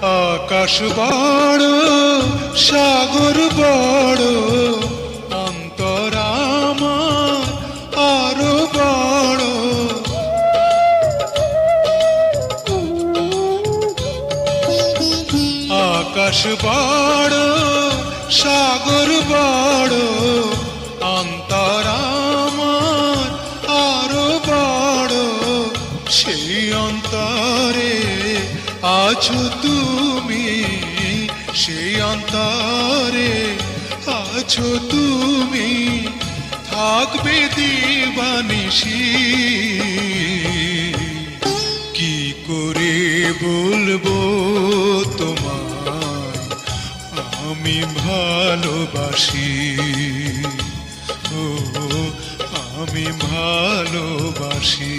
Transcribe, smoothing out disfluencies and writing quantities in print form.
আকাশ বড় সাগর বড়, অন্তর আমার আরো বড়। আকাশ বড় সাগর বড়, অন্তর আমার আরো বড়। সেই অন্তরে আছো তুমি, সেই অন্তরে আছো তুমি, থাকবে দিবানিশি। কি করে বলবো তোমায় আমি ভালোবাসি, ও আমি ভালোবাসি।